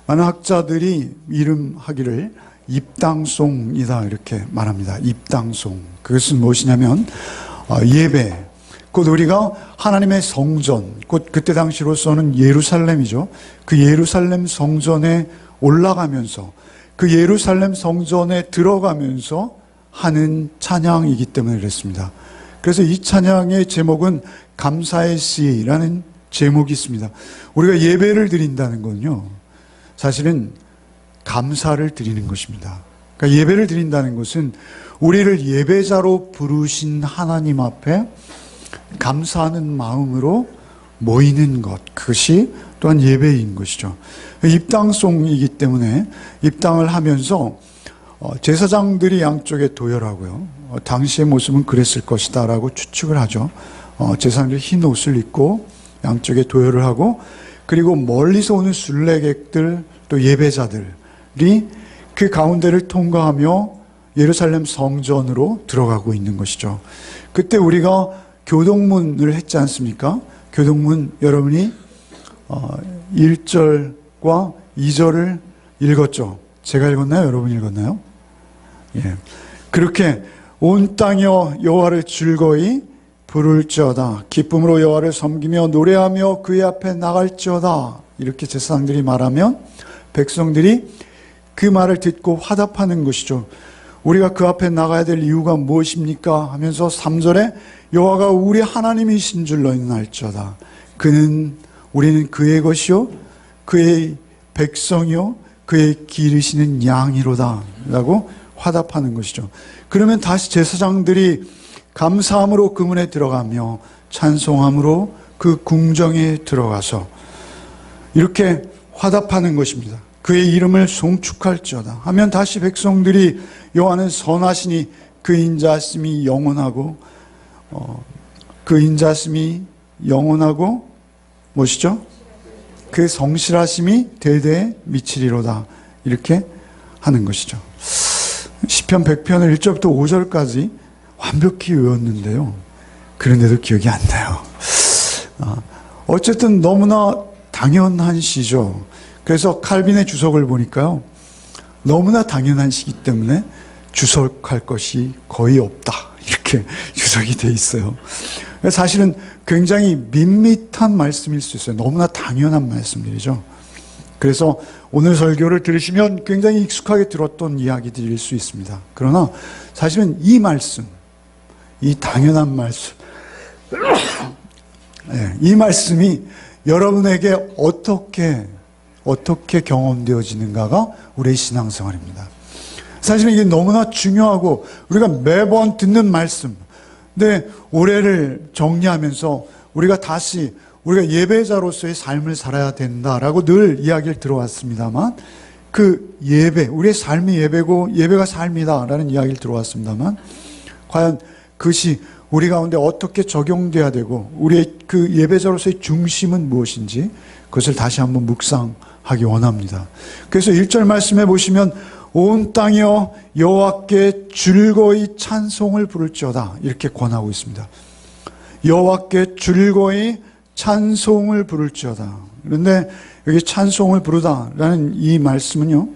많은 학자들이 이름하기를 입당송이다 이렇게 말합니다. 입당송. 그것은 무엇이냐면 예배, 곧 우리가 하나님의 성전, 곧 그때 당시로서는 예루살렘이죠. 그 예루살렘 성전에 올라가면서 그 예루살렘 성전에 들어가면서 하는 찬양이기 때문에 그랬습니다. 그래서 이 찬양의 제목은 감사의 시라는 제목이 있습니다. 우리가 예배를 드린다는 건요, 사실은 감사를 드리는 것입니다. 그러니까 예배를 드린다는 것은 우리를 예배자로 부르신 하나님 앞에 감사하는 마음으로 모이는 것, 그것이 또한 예배인 것이죠. 입당송이기 때문에 입당을 하면서 제사장들이 양쪽에 도열하고요, 당시의 모습은 그랬을 것이다 라고 추측을 하죠. 제사장들이 흰 옷을 입고 양쪽에 도열을 하고, 그리고 멀리서 오는 순례객들 또 예배자들이 그 가운데를 통과하며 예루살렘 성전으로 들어가고 있는 것이죠. 그때 우리가 교동문을 했지 않습니까? 교동문 여러분이 1절과 2절을 읽었죠. 제가 읽었나요? 여러분이 읽었나요? 예. 그렇게 온 땅이여 여호와를 즐거이 부를지어다. 기쁨으로 여호와를 섬기며 노래하며 그의 앞에 나갈지어다. 이렇게 제사장들이 말하면 백성들이 그 말을 듣고 화답하는 것이죠. 우리가 그 앞에 나가야 될 이유가 무엇입니까? 하면서 3절에 여호와가 우리 하나님이신 줄 너희는 알지어다. 우리는 그의 것이요 그의 백성이요 그의 기르시는 양이로다 라고 화답하는 것이죠. 그러면 다시 제사장들이 감사함으로 그 문에 들어가며 찬송함으로 그 궁정에 들어가서 이렇게 화답하는 것입니다. 그의 이름을 송축할지어다 하면 다시 백성들이 여호와는 선하시니 그 인자심이 영원하고 그 인자심이 영원하고 무엇이죠? 그 성실하심이 대대에 미치리로다 이렇게 하는 것이죠. 시편 100편을 1절부터 5절까지 완벽히 외웠는데요, 그런데도 기억이 안 나요. 어쨌든 너무나 당연한 시죠. 그래서 칼빈의 주석을 보니까요, 너무나 당연한 시기 때문에 주석할 것이 거의 없다 이렇게 주석이 돼 있어요. 사실은 굉장히 밋밋한 말씀일 수 있어요. 너무나 당연한 말씀들이죠. 그래서 오늘 설교를 들으시면 굉장히 익숙하게 들었던 이야기들일 수 있습니다. 그러나 사실은 이 말씀, 이 당연한 말씀, 이 말씀이 여러분에게 어떻게 경험되어지는가가 우리의 신앙생활입니다. 사실은 이게 너무나 중요하고 우리가 매번 듣는 말씀, 근데 올해를 정리하면서 우리가 예배자로서의 삶을 살아야 된다라고 늘 이야기를 들어왔습니다만, 그 예배, 우리의 삶이 예배고 예배가 삶이다라는 이야기를 들어왔습니다만, 과연 그것이 우리 가운데 어떻게 적용돼야 되고 우리의 그 예배자로서의 중심은 무엇인지 그것을 다시 한번 묵상하기 원합니다. 그래서 1절 말씀해 보시면 온 땅이여 여호와께 즐거이 찬송을 부를지어다 이렇게 권하고 있습니다. 여호와께 즐거이 찬송을 부를지어다. 그런데 여기 찬송을 부르다라는 이 말씀은요,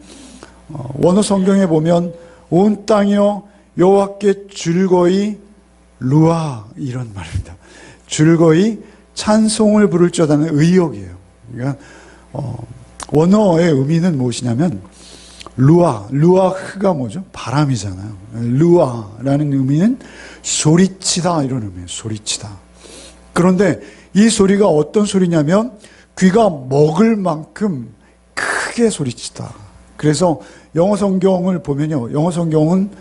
원어 성경에 보면 온 땅이여 여호와께 즐거이 루아 이런 말입니다. 즐거이 찬송을 부를지어다는 의역이에요. 그러니까 원어의 의미는 무엇이냐면 루아흐가 뭐죠? 바람이잖아요. 루아라는 의미는 소리치다 이런 의미예요. 소리치다. 그런데 이 소리가 어떤 소리냐면 귀가 먹을 만큼 크게 소리치다. 그래서 영어 성경을 보면요, 영어 성경은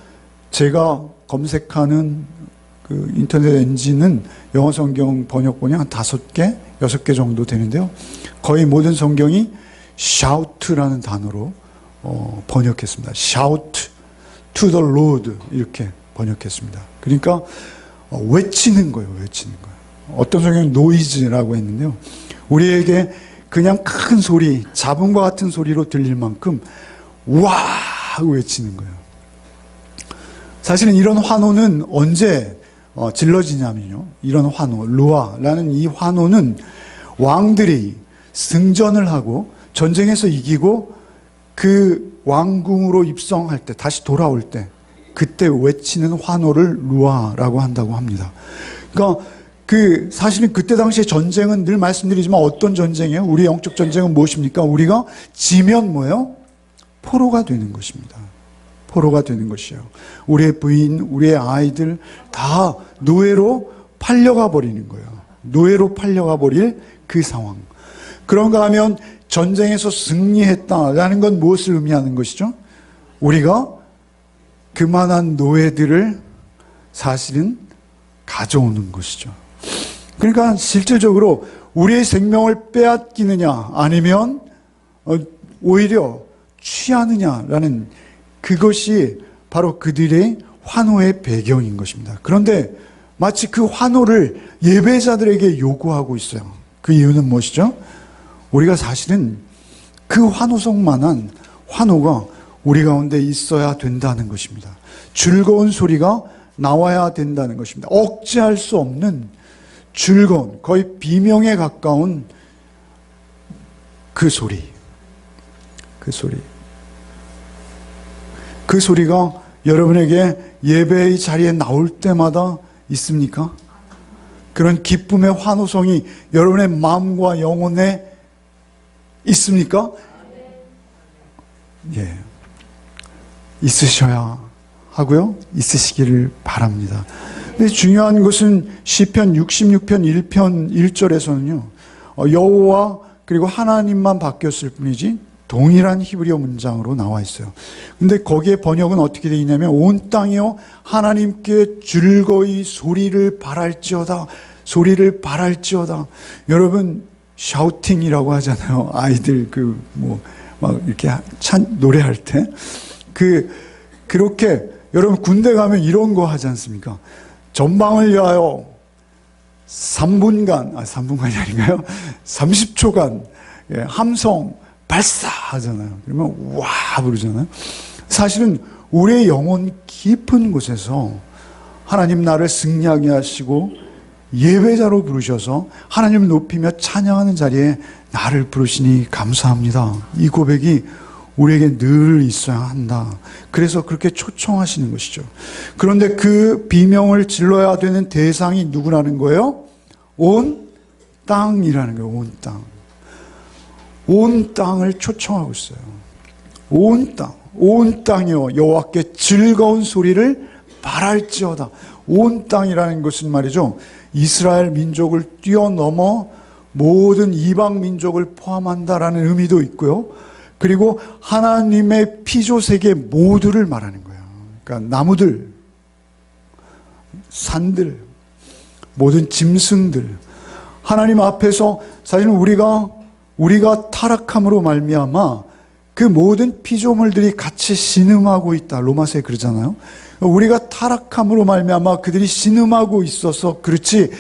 제가 검색하는 그 인터넷 엔진은 영어 성경 번역본이 한 5개, 6개 정도 되는데요, 거의 모든 성경이 shout라는 단어로 번역했습니다. shout to the Lord 이렇게 번역했습니다. 그러니까 외치는 거예요. 외치는 거예요. 어떤 성경은 noise라고 했는데요, 우리에게 그냥 큰 소리, 잡음과 같은 소리로 들릴 만큼 와 하고 외치는 거예요. 사실은 이런 환호는 언제 질러지냐면요, 이런 환호, 루아라는 이 환호는 왕들이 승전을 하고 전쟁에서 이기고 그 왕궁으로 입성할 때, 다시 돌아올 때, 그때 외치는 환호를 루아라고 한다고 합니다. 그러니까 사실은 그때 당시의 전쟁은 늘 말씀드리지만 어떤 전쟁이에요? 우리 영적 전쟁은 무엇입니까? 우리가 지면 뭐예요? 포로가 되는 것입니다. 포로가 되는 것이에요. 우리의 부인, 우리의 아이들 다 노예로 팔려가 버리는 거예요. 노예로 팔려가 버릴 그 상황. 그런가 하면 전쟁에서 승리했다라는 건 무엇을 의미하는 것이죠? 우리가 그만한 노예들을 사실은 가져오는 것이죠. 그러니까 실질적으로 우리의 생명을 빼앗기느냐 아니면 오히려 취하느냐라는 그것이 바로 그들의 환호의 배경인 것입니다. 그런데 마치 그 환호를 예배자들에게 요구하고 있어요. 그 이유는 무엇이죠? 우리가 사실은 그 환호성만한 환호가 우리 가운데 있어야 된다는 것입니다. 즐거운 소리가 나와야 된다는 것입니다. 억제할 수 없는 즐거운, 거의 비명에 가까운 그 소리. 그 소리가 여러분에게 예배의 자리에 나올 때마다 있습니까? 그런 기쁨의 환호성이 여러분의 마음과 영혼에 있습니까? 예. 있으셔야 하고요. 있으시기를 바랍니다. 근데 중요한 것은 시편 66편 1편 1절에서는요. 여호와 그리고 하나님만 바뀌었을 뿐이지 동일한 히브리어 문장으로 나와 있어요. 근데 거기에 번역은 어떻게 되어 있냐면 온 땅이여 하나님께 즐거이 소리를 발할지어다. 소리를 발할지어다. 여러분 샤우팅이라고 하잖아요. 아이들 막 이렇게 노래할 때 그렇게 여러분 군대 가면 이런 거 하지 않습니까? 전방을 위하여 3분간이 아닌가요? 30초간 함성 발사하잖아요. 그러면 와 부르잖아요. 사실은 우리의 영혼 깊은 곳에서 하나님 나를 승리하게 하시고 예배자로 부르셔서 하나님을 높이며 찬양하는 자리에 나를 부르시니 감사합니다. 이 고백이 우리에게 늘 있어야 한다. 그래서 그렇게 초청하시는 것이죠. 그런데 그 비명을 질러야 되는 대상이 누구라는 거예요? 온 땅이라는 거예요. 온 땅. 온 땅을 초청하고 있어요. 온 땅이요 여호와께 즐거운 소리를 발할지어다. 온 땅이라는 것은 말이죠. 이스라엘 민족을 뛰어넘어 모든 이방 민족을 포함한다라는 의미도 있고요. 그리고 하나님의 피조 세계 모두를 말하는 거예요. 그러니까 나무들, 산들, 모든 짐승들. 하나님 앞에서 사실 우리가 타락함으로 말미암아 그 모든 피조물들이 같이 신음하고 있다. 로마서에 그러잖아요. 우리가 타락함으로 말미암아 그들이 신음하고 있어서 그렇지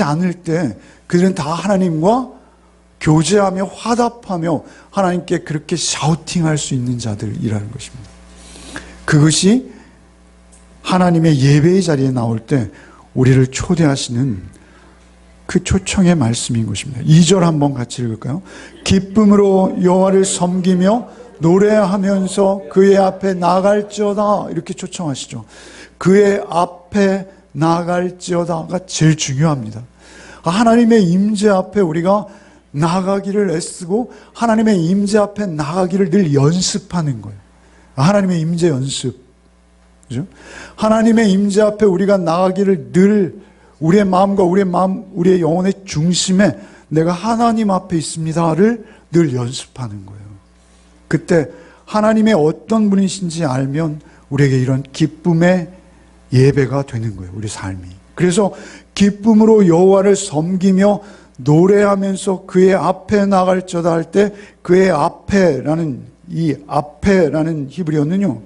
않을 때 그들은 다 하나님과 교제하며 화답하며 하나님께 그렇게 샤우팅할 수 있는 자들이라는 것입니다. 그것이 하나님의 예배의 자리에 나올 때 우리를 초대하시는 그 초청의 말씀인 것입니다. 2절 한번 같이 읽을까요? 기쁨으로 여호와를 섬기며 노래하면서 그의 앞에 나아갈지어다. 이렇게 초청하시죠. 그의 앞에 나아갈지어다가 제일 중요합니다. 하나님의 임재 앞에 우리가 나아가기를 애쓰고 하나님의 임재 앞에 나아가기를 늘 연습하는 거예요. 하나님의 임재 연습. 그죠? 하나님의 임재 앞에 우리가 나아가기를 늘 우리의 마음과 우리의 영혼의 중심에 내가 하나님 앞에 있습니다를 늘 연습하는 거예요. 그때 하나님의 어떤 분이신지 알면 우리에게 이런 기쁨의 예배가 되는 거예요. 우리 삶이. 그래서 기쁨으로 여호와를 섬기며 노래하면서 그의 앞에 나갈지어다 할 때 그의 앞에라는 이 앞에라는 히브리어는요.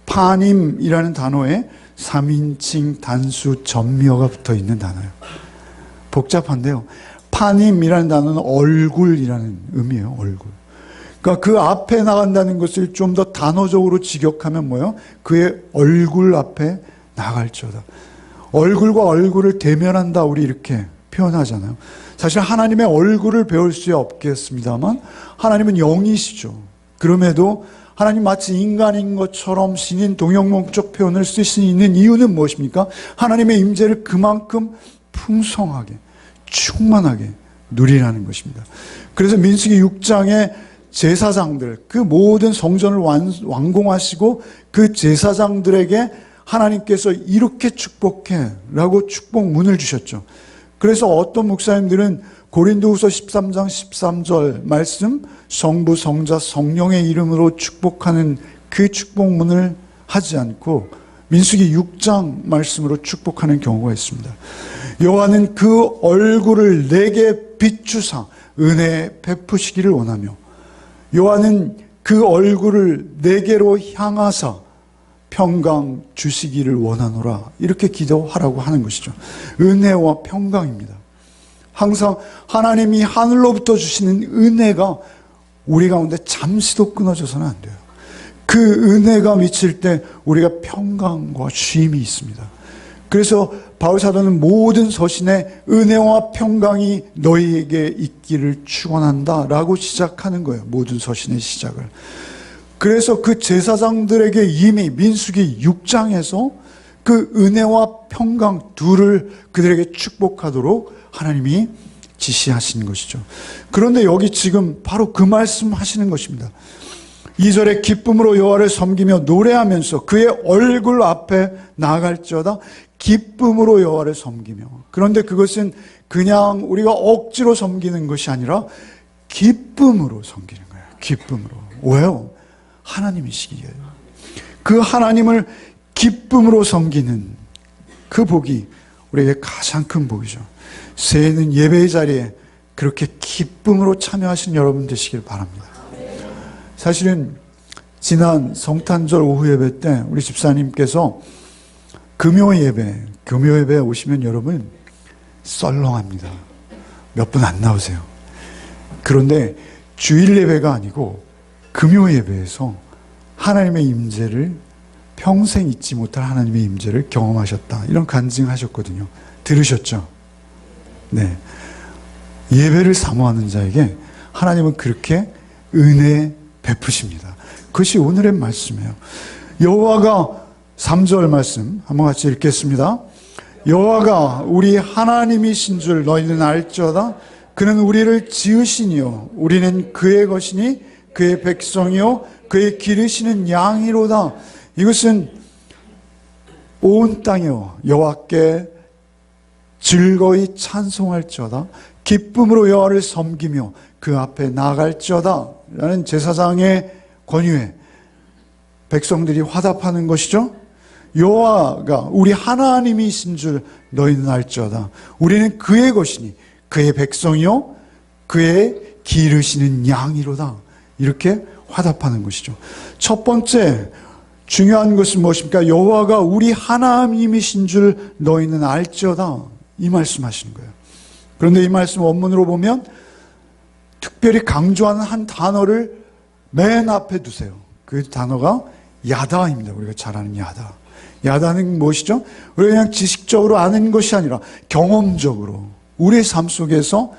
파님이라는 단어에 3인칭 단수 전미어가 붙어 있는 단어예요. 복잡한데요. 파님이라는 단어는 얼굴이라는 의미예요. 얼굴. 그러니까 그 앞에 나간다는 것을 좀 더 단어적으로 직역하면 뭐예요? 그의 얼굴 앞에 나갈지어다. 얼굴과 얼굴을 대면한다 우리 이렇게 표현하잖아요. 사실 하나님의 얼굴을 배울 수 없겠습니다만 하나님은 영이시죠. 그럼에도 하나님 마치 인간인 것처럼 신인 동형몽적 표현을 쓸 수 있는 이유는 무엇입니까? 하나님의 임재를 그만큼 풍성하게, 충만하게 누리라는 것입니다. 그래서 민수기 6장에 제사장들, 그 모든 성전을 완공하시고 그 제사장들에게 하나님께서 이렇게 축복해 라고 축복문을 주셨죠. 그래서 어떤 목사님들은 고린도후서 13장 13절 말씀, 성부, 성자, 성령의 이름으로 축복하는 그 축복문을 하지 않고 민수기 6장 말씀으로 축복하는 경우가 있습니다. 여호와는 그 얼굴을 내게 비추사 은혜 베푸시기를 원하며, 여호와는 그 얼굴을 내게로 향하사 평강 주시기를 원하노라, 이렇게 기도하라고 하는 것이죠. 은혜와 평강입니다. 항상 하나님이 하늘로부터 주시는 은혜가 우리 가운데 잠시도 끊어져서는 안 돼요. 그 은혜가 미칠 때 우리가 평강과 쉼이 있습니다. 그래서 바울 사도는 모든 서신에 은혜와 평강이 너희에게 있기를 축원한다라고 시작하는 거예요. 모든 서신의 시작을. 그래서 그 제사장들에게 이미 민수기 6장에서 그 은혜와 평강 둘을 그들에게 축복하도록 하나님이 지시하신 것이죠. 그런데 여기 지금 바로 그 말씀 하시는 것입니다. 2절에 기쁨으로 여호와를 섬기며 노래하면서 그의 얼굴 앞에 나아갈지어다. 기쁨으로 여호와를 섬기며. 그런데 그것은 그냥 우리가 억지로 섬기는 것이 아니라 기쁨으로 섬기는 거예요. 기쁨으로. 왜요? 하나님이시기에. 그 하나님을 기쁨으로 섬기는 그 복이 우리에게 가장 큰 복이죠. 새해는 예배의 자리에 그렇게 기쁨으로 참여하신 여러분 되시길 바랍니다. 사실은 지난 성탄절 오후 예배 때 우리 집사님께서 금요 예배에 오시면 여러분 썰렁합니다. 몇 분 안 나오세요. 그런데 주일 예배가 아니고 금요 예배에서 하나님의 임재를, 평생 잊지 못할 하나님의 임재를 경험하셨다, 이런 간증하셨거든요. 들으셨죠? 네. 예배를 사모하는 자에게 하나님은 그렇게 은혜 베푸십니다. 그것이 오늘의 말씀이에요. 여호와가 3절 말씀 한번 같이 읽겠습니다. 여호와가 우리 하나님이신 줄 너희는 알지어다. 그는 우리를 지으시니요 우리는 그의 것이니 그의 백성이요 그의 기르시는 양이로다. 이것은 온 땅이요 여호와께 즐거이 찬송할지어다. 기쁨으로 여호와를 섬기며 그 앞에 나아갈지어다 라는 제사장의 권유에 백성들이 화답하는 것이죠. 여호와가 우리 하나님이신 줄 너희는 알지어다. 우리는 그의 것이니 그의 백성이요 그의 기르시는 양이로다. 이렇게 화답하는 것이죠. 첫 번째 중요한 것은 무엇입니까? 여호와가 우리 하나님이신 줄 너희는 알지어다, 이 말씀하시는 거예요. 그런데 이 말씀 원문으로 보면 특별히 강조하는 한 단어를 맨 앞에 두세요. 그 단어가 야다입니다. 우리가 잘 아는 야다. 야다는 무엇이죠? 우리가 그냥 지식적으로 아는 것이 아니라 경험적으로 우리의 삶 속에서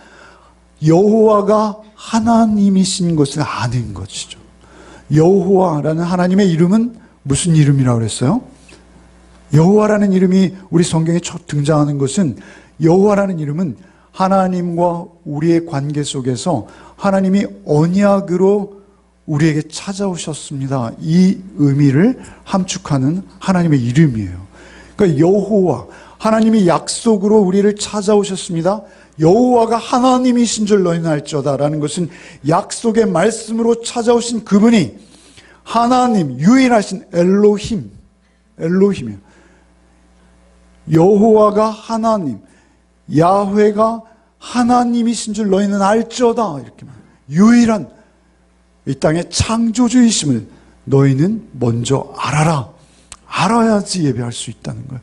여호와가 하나님이신 것을 아는 것이죠. 여호와라는 하나님의 이름은 무슨 이름이라고 그랬어요? 여호와라는 이름이 우리 성경에 첫 등장하는 것은, 여호와라는 이름은 하나님과 우리의 관계 속에서 하나님이 언약으로 우리에게 찾아오셨습니다, 이 의미를 함축하는 하나님의 이름이에요. 그러니까 여호와, 하나님이 약속으로 우리를 찾아오셨습니다. 여호와가 하나님이신 줄 너희는 알지어다라는 것은 약속의 말씀으로 찾아오신 그분이 하나님, 유일하신 엘로힘이에요. 여호와가 하나님, 야훼가 하나님이신 줄 너희는 알지어다, 이렇게 말해요. 유일한 이 땅의 창조주이심을 너희는 먼저 알아라. 알아야지 예배할 수 있다는 거예요.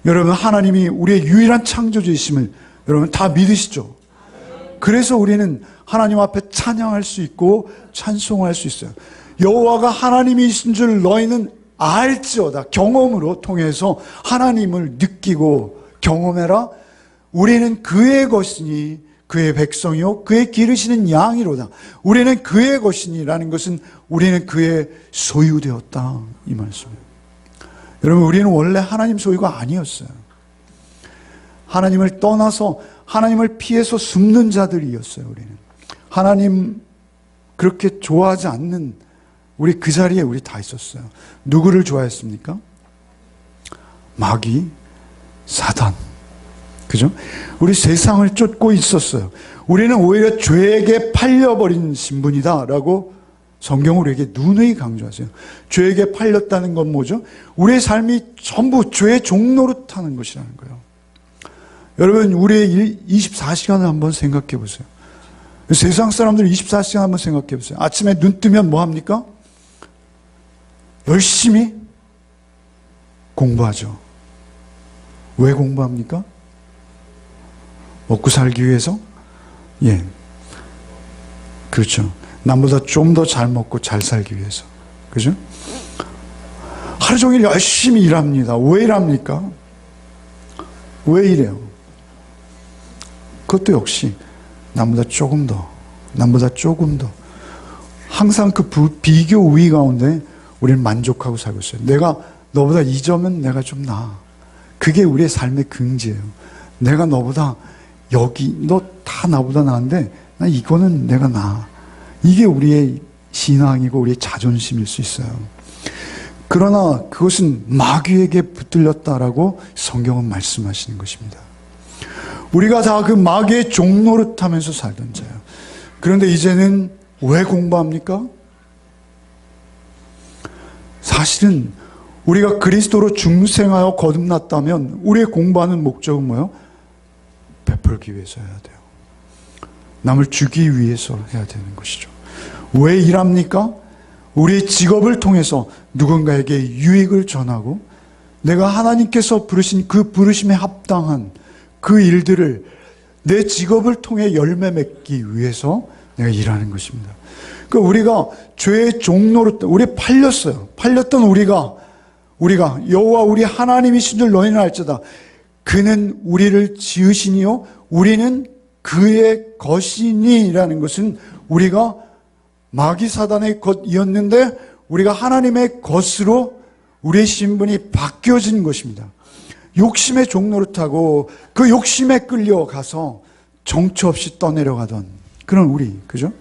여러분, 하나님이 우리의 유일한 창조주이심을 여러분 다 믿으시죠? 그래서 우리는 하나님 앞에 찬양할 수 있고 찬송할 수 있어요. 여호와가 하나님이신 줄 너희는 알지어다. 경험으로 통해서 하나님을 느끼고 경험해라. 우리는 그의 것이니 그의 백성이요 그의 기르시는 양이로다. 우리는 그의 것이니라는 것은 우리는 그의 소유되었다, 이 말씀이에요. 여러분, 우리는 원래 하나님 소유가 아니었어요. 하나님을 떠나서 하나님을 피해서 숨는 자들이었어요. 우리는 하나님 그렇게 좋아하지 않는 우리 그 자리에 우리 다 있었어요. 누구를 좋아했습니까? 마귀, 사단. 그죠? 우리 세상을 쫓고 있었어요. 우리는 오히려 죄에게 팔려버린 신분이다라고 성경은 우리에게 누누이 강조하세요. 죄에게 팔렸다는 건 뭐죠? 우리의 삶이 전부 죄의 종노릇하는 것이라는 거예요. 여러분, 우리의 24시간을 한번 생각해 보세요. 세상 사람들 24시간 한번 생각해 보세요. 아침에 눈 뜨면 뭐 합니까? 열심히 공부하죠. 왜 공부합니까? 먹고 살기 위해서? 예. 그렇죠. 남보다 좀 더 잘 먹고 잘 살기 위해서. 그죠? 하루 종일 열심히 일합니다. 왜 일합니까? 왜 이래요? 그것도 역시 남보다 조금 더, 남보다 조금 더. 항상 그 비교 우위 가운데 우리는 만족하고 살고 있어요. 내가 너보다 이 점은 내가 좀 나아. 그게 우리의 삶의 긍지예요. 내가 너보다 여기, 너 다 나보다 나은데 나 이거는 내가 나아. 이게 우리의 신앙이고 우리의 자존심일 수 있어요. 그러나 그것은 마귀에게 붙들렸다라고 성경은 말씀하시는 것입니다. 우리가 다 그 마귀의 종노릇하면서 살던 자예요. 그런데 이제는 왜 공부합니까? 사실은 우리가 그리스도로 중생하여 거듭났다면 우리의 공부하는 목적은 뭐예요? 베풀기 위해서 해야 돼요. 남을 주기 위해서 해야 되는 것이죠. 왜 일합니까? 우리의 직업을 통해서 누군가에게 유익을 전하고 내가 하나님께서 부르신 그 부르심에 합당한 그 일들을 내 직업을 통해 열매 맺기 위해서 내가 일하는 것입니다. 그러니까 우리가 죄의 종로로 우리 팔렸어요. 팔렸던 우리가 여호와 우리 하나님이신 줄 너희는 알지다. 그는 우리를 지으시니요 우리는 그의 것이니라는 것은 우리가 마귀 사단의 것이었는데 우리가 하나님의 것으로 우리의 신분이 바뀌어진 것입니다. 욕심의 종노릇하고 그 욕심에 끌려가서 정처 없이 떠내려가던 그런 우리, 그죠?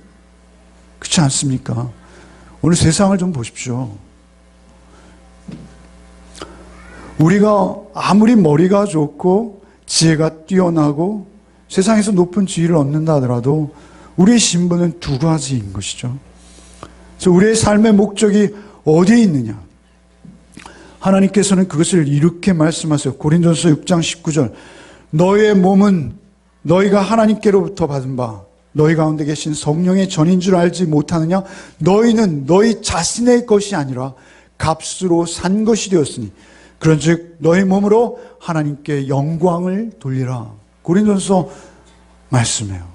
그렇지 않습니까? 오늘 세상을 좀 보십시오. 우리가 아무리 머리가 좋고 지혜가 뛰어나고 세상에서 높은 지위를 얻는다 하더라도 우리의 신분은 두 가지인 것이죠. 그래서 우리의 삶의 목적이 어디에 있느냐? 하나님께서는 그것을 이렇게 말씀하세요. 고린도전서 6장 19절. 너희의 몸은 너희가 하나님께로부터 받은 바 너희 가운데 계신 성령의 전인 줄 알지 못하느냐? 너희는 너희 자신의 것이 아니라 값으로 산 것이 되었으니 그런즉 너희 몸으로 하나님께 영광을 돌리라. 고린도전서 말씀해요.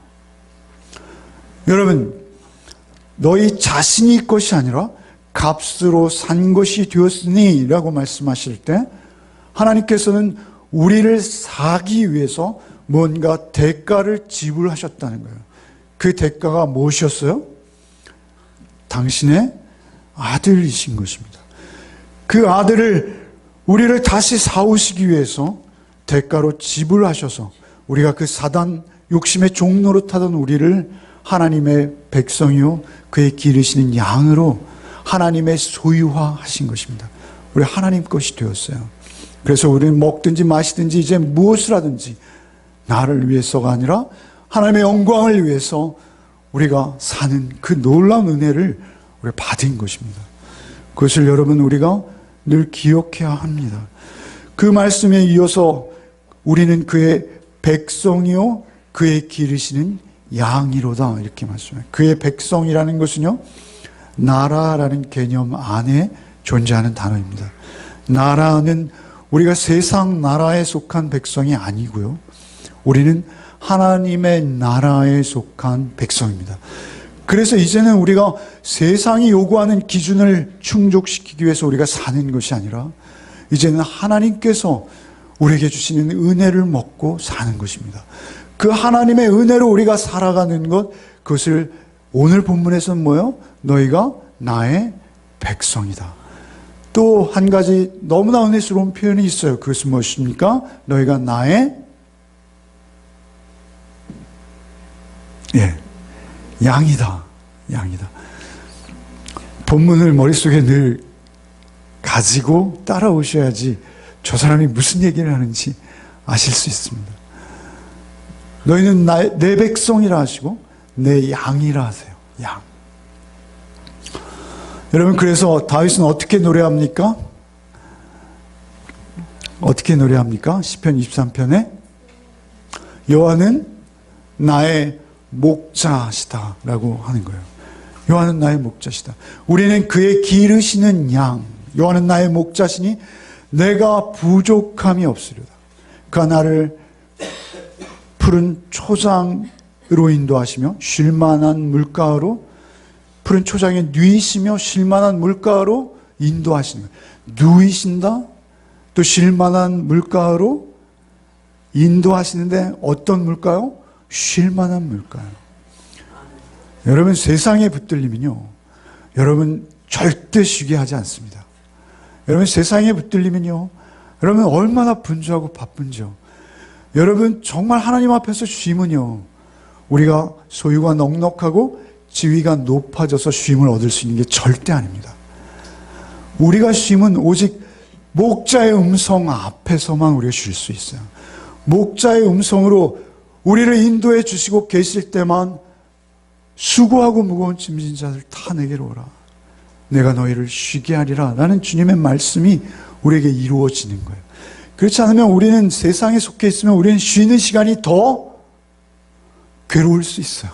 여러분, 너희 자신이 것이 아니라 값으로 산 것이 되었으니 라고 말씀하실 때 하나님께서는 우리를 사기 위해서 뭔가 대가를 지불하셨다는 거예요. 그 대가가 무엇이었어요? 당신의 아들이신 것입니다. 그 아들을 우리를 다시 사오시기 위해서 대가로 지불하셔서 우리가 그 사단 욕심의 종노릇하던 우리를 하나님의 백성이요 그의 기르시는 양으로 하나님의 소유화하신 것입니다. 우리 하나님 것이 되었어요. 그래서 우리는 먹든지 마시든지 이제 무엇을 하든지 나를 위해서가 아니라 하나님의 영광을 위해서 우리가 사는 그 놀라운 은혜를 우리가 받은 것입니다. 그것을 여러분 우리가 늘 기억해야 합니다. 그 말씀에 이어서 우리는 그의 백성이요 그의 기르시는 양이로다 이렇게 말씀해요. 그의 백성이라는 것은요 나라라는 개념 안에 존재하는 단어입니다. 나라는 우리가 세상 나라에 속한 백성이 아니고요. 우리는 하나님의 나라에 속한 백성입니다. 그래서 이제는 우리가 세상이 요구하는 기준을 충족시키기 위해서 우리가 사는 것이 아니라 이제는 하나님께서 우리에게 주시는 은혜를 먹고 사는 것입니다. 그 하나님의 은혜로 우리가 살아가는 것, 그것을 오늘 본문에서는 뭐예요? 너희가 나의 백성이다. 또 한 가지 너무나 은혜스러운 표현이 있어요. 그것은 무엇입니까? 너희가 나의 양이다. 양이다. 본문을 머릿속에 늘 가지고 따라오셔야지 저 사람이 무슨 얘기를 하는지 아실 수 있습니다. 너희는 내 백성이라 하시고 내 양이라 하세요. 양. 여러분, 그래서 다윗은 어떻게 노래합니까? 어떻게 노래합니까? 시편 23편에 여호와는 나의 목자시다 라고 하는 거예요. 여호와는 나의 목자시다. 우리는 그의 기르시는 양. 여호와는 나의 목자시니 내가 부족함이 없으리로다. 그가 나를 푸른 초장으로 인도하시며 쉴만한 물가로, 푸른 초장에 누이시며 쉴만한 물가로 인도하시는 거예요. 누이신다, 또 쉴만한 물가로 인도하시는데 어떤 물가요? 쉴만한 물가요. 여러분, 세상에 붙들리면요, 여러분 절대 쉬게 하지 않습니다. 여러분, 세상에 붙들리면요, 여러분 얼마나 분주하고 바쁜지요. 여러분, 정말 하나님 앞에서 쉼은요, 우리가 소유가 넉넉하고 지위가 높아져서 쉼을 얻을 수 있는 게 절대 아닙니다. 우리가 쉼은 오직 목자의 음성 앞에서만 우리가 쉴 수 있어요. 목자의 음성으로 우리를 인도해 주시고 계실 때만 수고하고 무거운 짐진 자들 다 내게로 오라. 내가 너희를 쉬게 하리라. 라는 주님의 말씀이 우리에게 이루어지는 거예요. 그렇지 않으면 우리는 세상에 속해 있으면 우리는 쉬는 시간이 더 괴로울 수 있어요.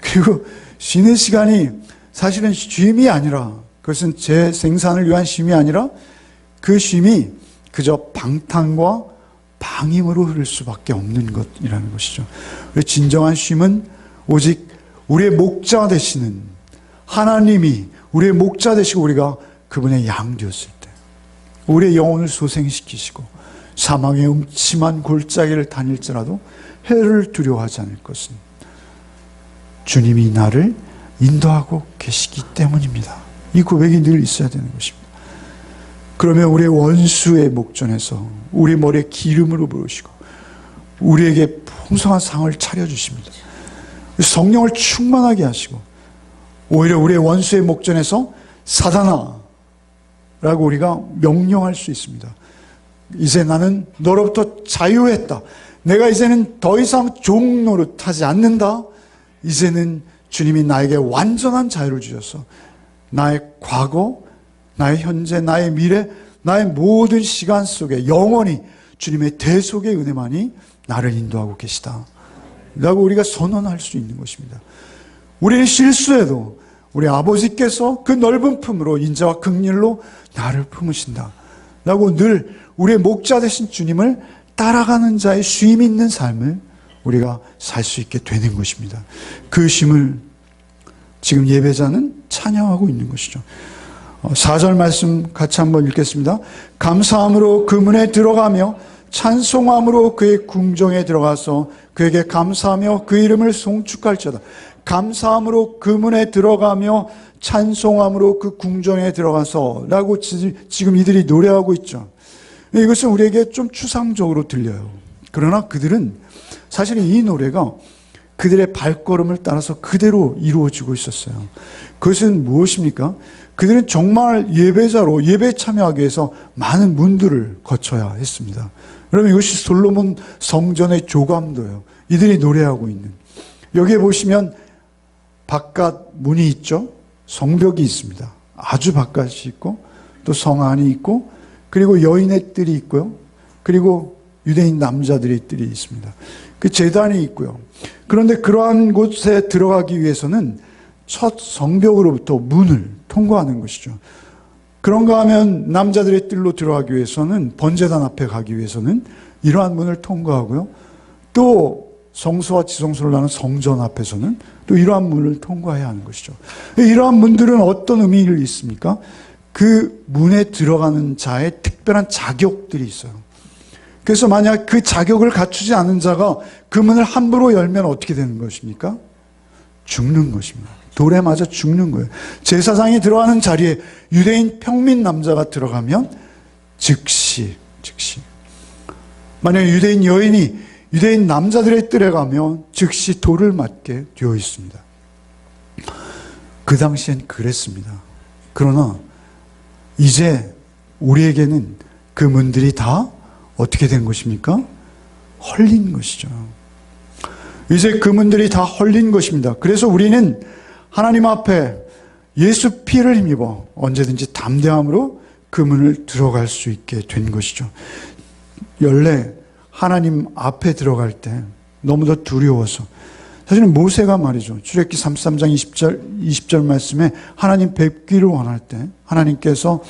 그리고 쉬는 시간이 사실은 쉼이 아니라, 그것은 제 생산을 위한 쉼이 아니라 그 쉼이 그저 방탕과 방임으로 흐를 수밖에 없는 것이라는 것이죠. 진정한 쉼은 오직 우리의 목자 되시는 하나님이 우리의 목자 되시고 우리가 그분의 양 되었을 때, 우리의 영혼을 소생시키시고 사망의 음침한 골짜기를 다닐지라도 해를 두려워하지 않을 것은 주님이 나를 인도하고 계시기 때문입니다. 이 고백이 늘 있어야 되는 것입니다. 그러면 우리의 원수의 목전에서 우리 머리에 기름으로 부으시고 우리에게 풍성한 상을 차려주십니다. 성령을 충만하게 하시고 오히려 우리의 원수의 목전에서 사단아 라고 우리가 명령할 수 있습니다. 이제 나는 너로부터 자유했다. 내가 이제는 더 이상 종 노릇하지 않는다. 이제는 주님이 나에게 완전한 자유를 주셔서 나의 과거, 나의 현재, 나의 미래, 나의 모든 시간 속에 영원히 주님의 대속의 은혜만이 나를 인도하고 계시다 라고 우리가 선언할 수 있는 것입니다. 우리는 실수해도 우리 아버지께서 그 넓은 품으로 인자와 긍휼로 나를 품으신다 라고 늘 우리의 목자 되신 주님을 따라가는 자의 쉼 있는 삶을 우리가 살 수 있게 되는 것입니다. 그 쉼을 지금 예배자는 찬양하고 있는 것이죠. 4절 말씀 같이 한번 읽겠습니다. 감사함으로 그 문에 들어가며 찬송함으로 그의 궁정에 들어가서 그에게 감사하며 그 이름을 송축할지어다. 감사함으로 그 문에 들어가며 찬송함으로 그 궁정에 들어가서 라고 지금 이들이 노래하고 있죠. 이것은 우리에게 좀 추상적으로 들려요. 그러나 그들은 사실 이 노래가 그들의 발걸음을 따라서 그대로 이루어지고 있었어요. 그것은 무엇입니까? 그들은 정말 예배자로 예배에 참여하기 위해서 많은 문들을 거쳐야 했습니다. 그러면 이것이 솔로몬 성전의 조감도예요. 이들이 노래하고 있는. 여기에 보시면 바깥 문이 있죠. 성벽이 있습니다. 아주 바깥이 있고 또 성 안이 있고 그리고 여인의 뜰이 있고요. 그리고 유대인 남자들의 뜰이 있습니다. 그 제단이 있고요. 그런데 그러한 곳에 들어가기 위해서는 첫 성벽으로부터 문을 통과하는 것이죠. 그런가 하면 남자들의 뜰로 들어가기 위해서는 번제단 앞에 가기 위해서는 이러한 문을 통과하고요. 또 성소와 지성소를 나눈 성전 앞에서는 또 이러한 문을 통과해야 하는 것이죠. 이러한 문들은 어떤 의미가 있습니까? 그 문에 들어가는 자의 특별한 자격들이 있어요. 그래서 만약 그 자격을 갖추지 않은 자가 그 문을 함부로 열면 어떻게 되는 것입니까? 죽는 것입니다. 돌에 맞아 죽는 거예요. 제사장이 들어가는 자리에 유대인 평민 남자가 들어가면 즉시. 만약 유대인 여인이 유대인 남자들의 뜰에 가면 즉시 돌을 맞게 되어 있습니다. 그 당시엔 그랬습니다. 그러나 이제 우리에게는 그 문들이 다 어떻게 된 것입니까? 헐린 것이죠. 이제 그 문들이 다 헐린 것입니다. 그래서 우리는 하나님 앞에 예수 피를 힘입어 언제든지 담대함으로 그 문을 들어갈 수 있게 된 것이죠. 원래 하나님 앞에 들어갈 때 너무도 두려워서, 사실은 모세가 말이죠, 출애굽기 33장 20절 말씀에 하나님 뵙기를 원할 때 하나님께서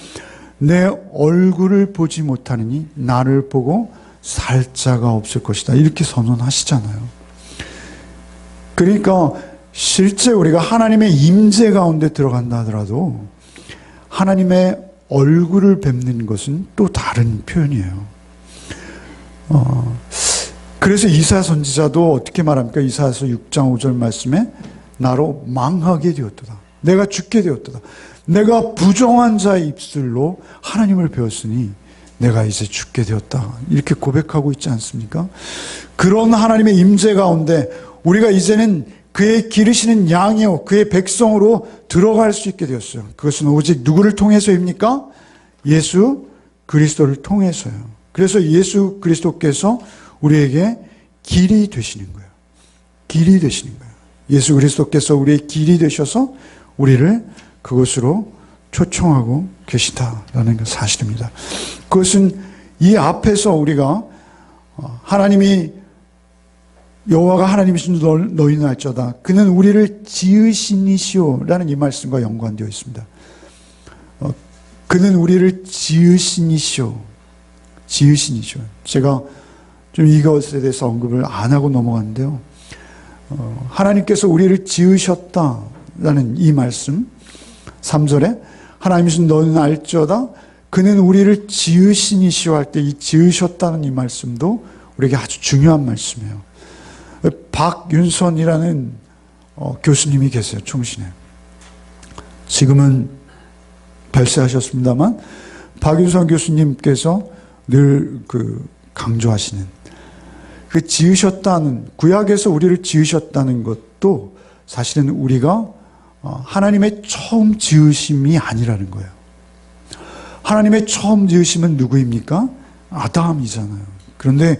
내 얼굴을 보지 못하느니 나를 보고 살 자가 없을 것이다, 이렇게 선언하시잖아요. 그러니까 실제 우리가 하나님의 임재 가운데 들어간다 하더라도 하나님의 얼굴을 뵙는 것은 또 다른 표현이에요. 그래서 이사야 선지자도 어떻게 말합니까? 이사야서 6장 5절 말씀에 나로 망하게 되었도다, 내가 죽게 되었도다, 내가 부정한 자의 입술로 하나님을 배웠으니 내가 이제 죽게 되었다, 이렇게 고백하고 있지 않습니까? 그런 하나님의 임재 가운데 우리가 이제는 그의 기르시는 양이요 그의 백성으로 들어갈 수 있게 되었어요. 그것은 오직 누구를 통해서입니까? 예수 그리스도를 통해서요. 그래서 예수 그리스도께서 우리에게 길이 되시는 거예요. 길이 되시는 거예요. 예수 그리스도께서 우리의 길이 되셔서 우리를 그곳으로 초청하고 계시다라는 사실입니다. 그것은 이 앞에서 우리가 하나님이 여호와가 하나님이신 너희는 알지어다 그는 우리를 지으시니시오라는 이 말씀과 연관되어 있습니다. 그는 우리를 지으시니시오. 제가 좀 이것에 대해서 언급을 안 하고 넘어갔는데요. 하나님께서 우리를 지으셨다라는 이 말씀 3절에 하나님이신 너는 알지어다 그는 우리를 지으시니시오 할 때 이 지으셨다는 이 말씀도 우리에게 아주 중요한 말씀이에요. 박윤선이라는 교수님이 계세요. 총신에. 지금은 별세하셨습니다만 박윤선 교수님께서 늘 강조하시는 그 지으셨다는, 구약에서 우리를 지으셨다는 것도 사실은 우리가 하나님의 처음 지으심이 아니라는 거예요. 하나님의 처음 지으심은 누구입니까? 아담이잖아요. 그런데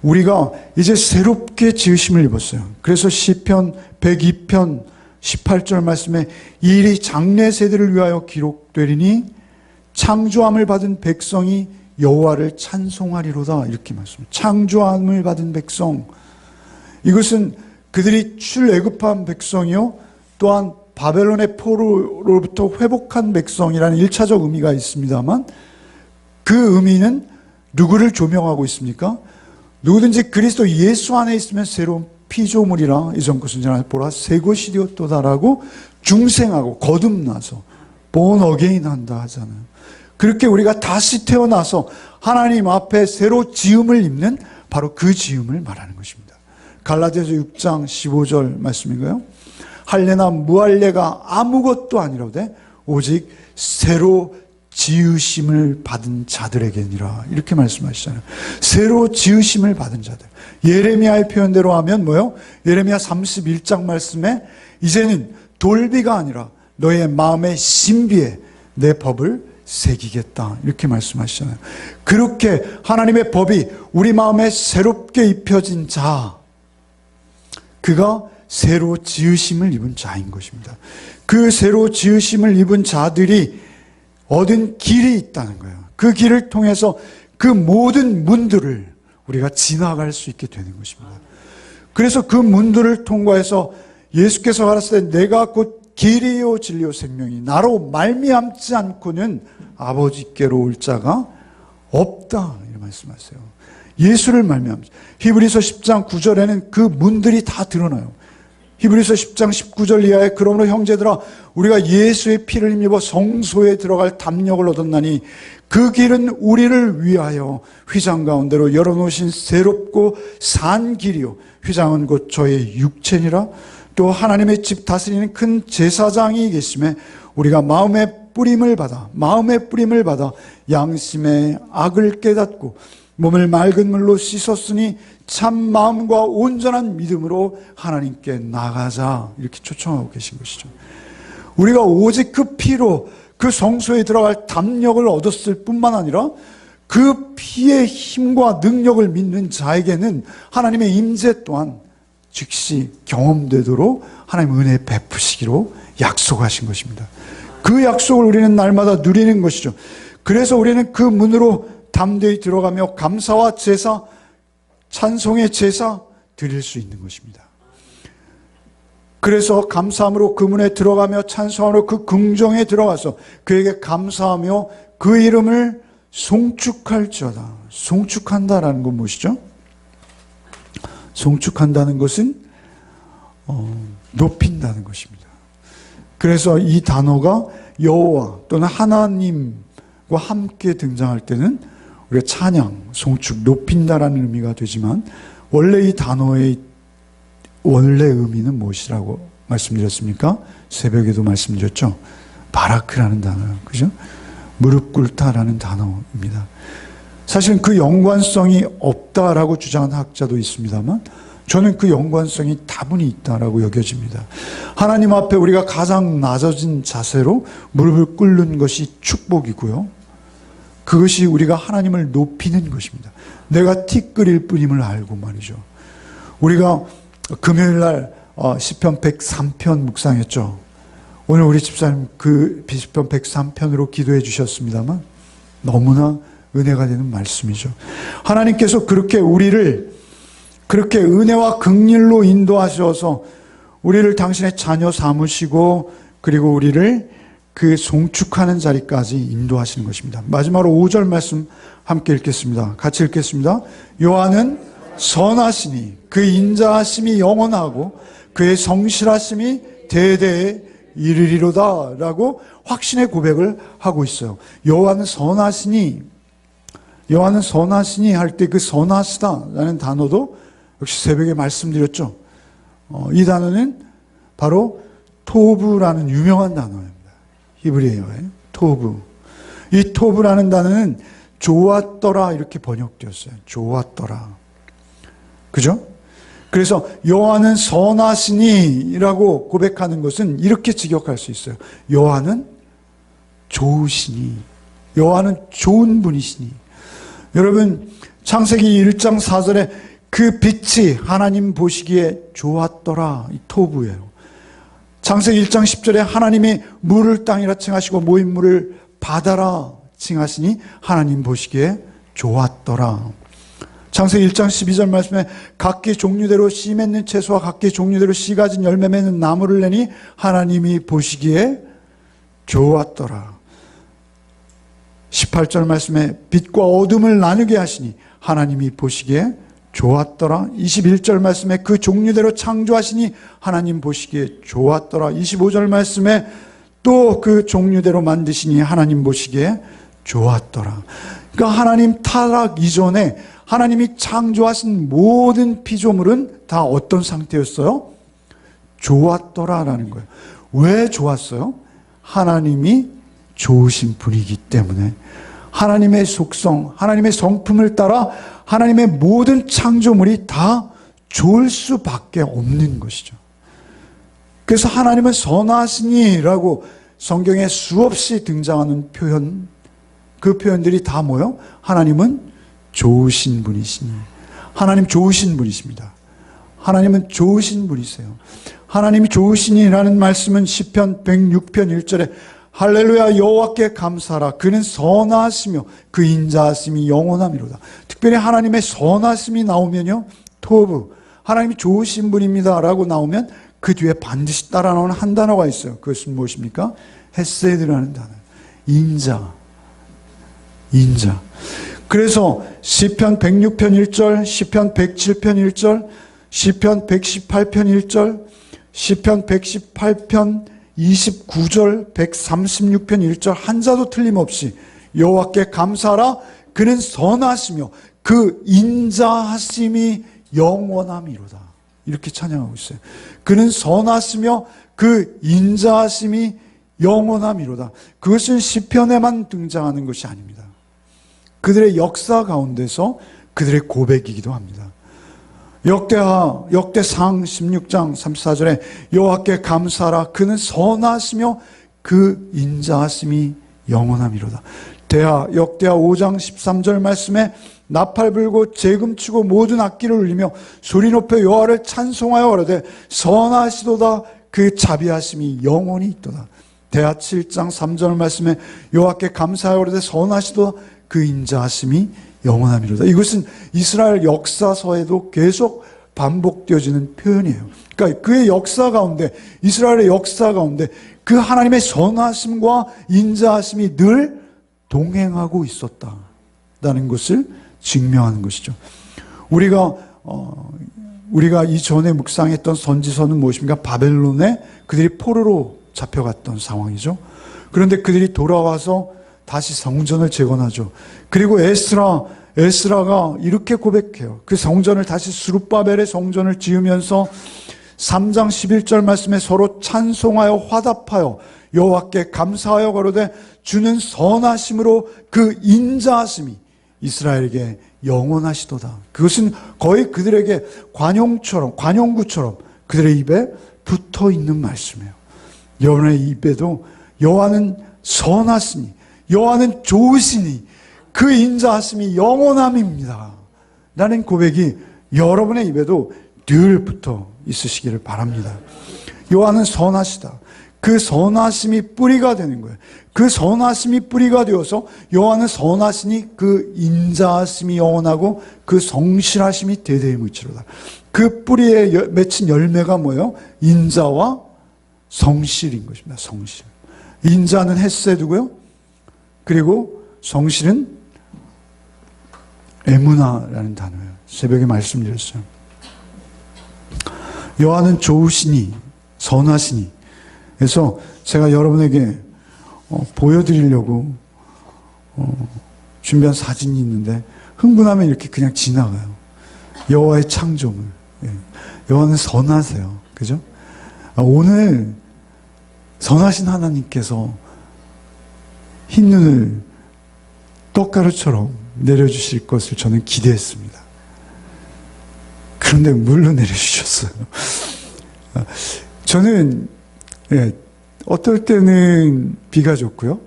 우리가 이제 새롭게 지으심을 입었어요. 그래서 시편 102편 18절 말씀에 이 일이 장래 세대를 위하여 기록되리니 창조함을 받은 백성이 여호와를 찬송하리로다, 이렇게 말씀합니다. 창조함을 받은 백성, 이것은 그들이 출애굽한 백성이요 또한 바벨론의 포로로부터 회복한 백성이라는 1차적 의미가 있습니다만 그 의미는 누구를 조명하고 있습니까? 누구든지 그리스도 예수 안에 있으면 새로운 피조물이라 이전 것은 지나 보라 새 것이 되었도다라고 중생하고 거듭나서 born again 한다 하잖아요. 그렇게 우리가 다시 태어나서 하나님 앞에 새로 지음을 입는 바로 그 지음을 말하는 것입니다. 갈라디아서 6장 15절 말씀인가요? 할례나 무할례가 아무것도 아니라되 오직 새로 지으심을 받은 자들에게니라, 이렇게 말씀하시잖아요. 새로 지으심을 받은 자들. 예레미야의 표현대로 하면 뭐요? 예레미야 31장 말씀에 이제는 돌비가 아니라 너의 마음의 신비에 내 법을 새기겠다, 이렇게 말씀하시잖아요. 그렇게 하나님의 법이 우리 마음에 새롭게 입혀진 자, 그가 새로 지으심을 입은 자인 것입니다. 그 새로 지으심을 입은 자들이 얻은 길이 있다는 거예요. 그 길을 통해서 그 모든 문들을 우리가 지나갈 수 있게 되는 것입니다. 그래서 그 문들을 통과해서 예수께서 가라사대 내가 곧 길이요 진리요 생명이 나로 말미암지 않고는 아버지께로 올 자가 없다, 이렇게 말씀하세요. 예수를 말미암지. 히브리서 10장 9절에는 그 문들이 다 드러나요. 히브리서 10장 19절 이하에 그러므로 형제들아 우리가 예수의 피를 힘입어 성소에 들어갈 담력을 얻었나니 그 길은 우리를 위하여 휘장 가운데로 열어놓으신 새롭고 산 길이요 휘장은 곧 저의 육체니라. 또 하나님의 집 다스리는 큰 제사장이 계심에 우리가 마음의 뿌림을 받아 양심의 악을 깨닫고 몸을 맑은 물로 씻었으니 참 마음과 온전한 믿음으로 하나님께 나가자, 이렇게 초청하고 계신 것이죠. 우리가 오직 그 피로 그 성소에 들어갈 담력을 얻었을 뿐만 아니라 그 피의 힘과 능력을 믿는 자에게는 하나님의 임재 또한 즉시 경험되도록 하나님 은혜 베푸시기로 약속하신 것입니다. 그 약속을 우리는 날마다 누리는 것이죠. 그래서 우리는 그 문으로 담대히 들어가며 감사와 제사, 찬송의 제사 드릴 수 있는 것입니다. 그래서 감사함으로 그 문에 들어가며 찬송함으로 그 궁정에 들어가서 그에게 감사하며 그 이름을 송축할지어다. 송축한다라는 건 무엇이죠? 송축한다는 것은 높인다는 것입니다. 그래서 이 단어가 여호와 또는 하나님과 함께 등장할 때는 우리가 찬양, 송축, 높인다라는 의미가 되지만 원래 이 단어의 원래 의미는 무엇이라고 말씀드렸습니까? 새벽에도 말씀드렸죠. 바라크라는 단어예요. 그죠? 무릎 꿇다라는 단어입니다. 사실은 그 연관성이 없다라고 주장하는 학자도 있습니다만 저는 그 연관성이 다분히 있다라고 여겨집니다. 하나님 앞에 우리가 가장 낮아진 자세로 무릎을 꿇는 것이 축복이고요. 그것이 우리가 하나님을 높이는 것입니다. 내가 티끌일 뿐임을 알고 말이죠. 우리가 금요일 날 시편 103편 묵상했죠. 오늘 우리 집사님 그 시편 103편으로 기도해 주셨습니다만 너무나 은혜가 되는 말씀이죠. 하나님께서 그렇게 우리를 그렇게 은혜와 긍휼로 인도하셔서 우리를 당신의 자녀 삼으시고 그리고 우리를 그 송축하는 자리까지 인도하시는 것입니다. 마지막으로 5절 말씀 함께 읽겠습니다. 같이 읽겠습니다. 여호와는 선하시니 그 인자하심이 영원하고 그의 성실하심이 대대에 이르리로다 라고 확신의 고백을 하고 있어요. 여호와는 선하시니 할 때 그 선하시다라는 단어도 역시 새벽에 말씀드렸죠. 이 단어는 바로 토브라는 유명한 단어입니다. 히브리어의 토브. 이 토브라는 단어는 좋았더라 이렇게 번역되었어요. 좋았더라. 그죠? 그래서 여호와는 선하시니라고 고백하는 것은 이렇게 직역할 수 있어요. 여호와는 좋으시니, 여호와는 좋은 분이시니. 여러분 창세기 1장 4절에 그 빛이 하나님 보시기에 좋았더라, 이 토브예요. 창세기 1장 10절에 하나님이 물을 땅이라 칭하시고 모인 물을 바다라 칭하시니 하나님 보시기에 좋았더라. 창세기 1장 12절 말씀에 각기 종류대로 씨 맺는 채소와 각기 종류대로 씨 가진 열매 맺는 나무를 내니 하나님이 보시기에 좋았더라. 18절 말씀에 빛과 어둠을 나누게 하시니 하나님이 보시기에 좋았더라. 21절 말씀에 그 종류대로 창조하시니 하나님 보시기에 좋았더라. 25절 말씀에 또 그 종류대로 만드시니 하나님 보시기에 좋았더라. 그러니까 하나님 타락 이전에 하나님이 창조하신 모든 피조물은 다 어떤 상태였어요? 좋았더라라는 거예요. 왜 좋았어요? 하나님이 좋으신 분이기 때문에 하나님의 속성, 하나님의 성품을 따라 하나님의 모든 창조물이 다 좋을 수밖에 없는 것이죠. 그래서 하나님은 선하시니라고 성경에 수없이 등장하는 표현, 그 표현들이 다 뭐예요? 하나님은 좋으신 분이시니. 하나님 좋으신 분이십니다. 하나님은 좋으신 분이세요. 하나님이 좋으시니라는 말씀은 시편 106편 1절에 할렐루야 여호와께 감사하라 그는 선하시며 그 인자하심이 영원함이로다. 특별히 하나님의 선하심이 나오면요, 토브, 하나님이 좋으신 분입니다 라고 나오면 그 뒤에 반드시 따라 나오는 한 단어가 있어요. 그것은 무엇입니까? 헤세드라는 단어. 인자. 그래서 시편 106편 1절, 시편 107편 1절, 시편 118편 1절, 시편 118편 29절 136편 1절 한자도 틀림없이 여호와께 감사하라 그는 선하시며 그 인자하심이 영원함이로다. 이렇게 찬양하고 있어요. 그는 선하시며 그 인자하심이 영원함이로다. 그것은 시편에만 등장하는 것이 아닙니다. 그들의 역사 가운데서 그들의 고백이기도 합니다. 역대상 16장 34절에 여호와께 감사하라 그는 선하시며 그 인자하심이 영원함이로다. 역대하 5장 13절 말씀에 나팔 불고 재금 치고 모든 악기를 울리며 소리 높여 여호와를 찬송하여 가로되 선하시도다 그 자비하심이 영원히 있도다. 대하 7장 3절 말씀에 여호와께 감사하여 가로되 선하시도다 그 인자하심이 영원함이로다. 이것은 이스라엘 역사서에도 계속 반복되어지는 표현이에요. 그러니까 그의 역사 가운데, 이스라엘의 역사 가운데 그 하나님의 선하심과 인자하심이 늘 동행하고 있었다라는 것을 증명하는 것이죠. 우리가 이전에 묵상했던 선지서는 무엇입니까? 바벨론에 그들이 포로로 잡혀갔던 상황이죠. 그런데 그들이 돌아와서 다시 성전을 재건하죠. 그리고 에스라가 이렇게 고백해요. 그 성전을 다시 스룹바벨의 성전을 지으면서 3장 11절 말씀에 서로 찬송하여 화답하여 여호와께 감사하여 가로되 주는 선하심으로 그 인자하심이 이스라엘에게 영원하시도다. 그것은 거의 그들에게 관용구처럼 그들의 입에 붙어 있는 말씀이에요. 여러분의 입에도 여호와는 선하시니 여호와는 좋으시니 그 인자하심이 영원함입니다 라는 고백이 여러분의 입에도 늘 붙어 있으시기를 바랍니다. 여호와는 선하시다. 그 선하심이 뿌리가 되는 거예요. 그 선하심이 뿌리가 되어서 여호와는 선하시니 그 인자하심이 영원하고 그 성실하심이 대대의 물치로다. 그 뿌리에 맺힌 열매가 뭐예요? 인자와 성실인 것입니다. 성실. 인자는 헤세드고요. 그리고 성실은 에무나라는 단어예요. 새벽에 말씀드렸어요. 여호와는 좋으시니 선하시니. 그래서 제가 여러분에게 보여드리려고 준비한 사진이 있는데 흥분하면 이렇게 그냥 지나가요. 여호와의 창조물. 여호와는 선하세요. 그죠? 오늘 선하신 하나님께서 흰눈을 떡가루처럼 내려주실 것을 저는 기대했습니다. 그런데 물로 내려주셨어요. 저는 어떨 때는 비가 좋고요.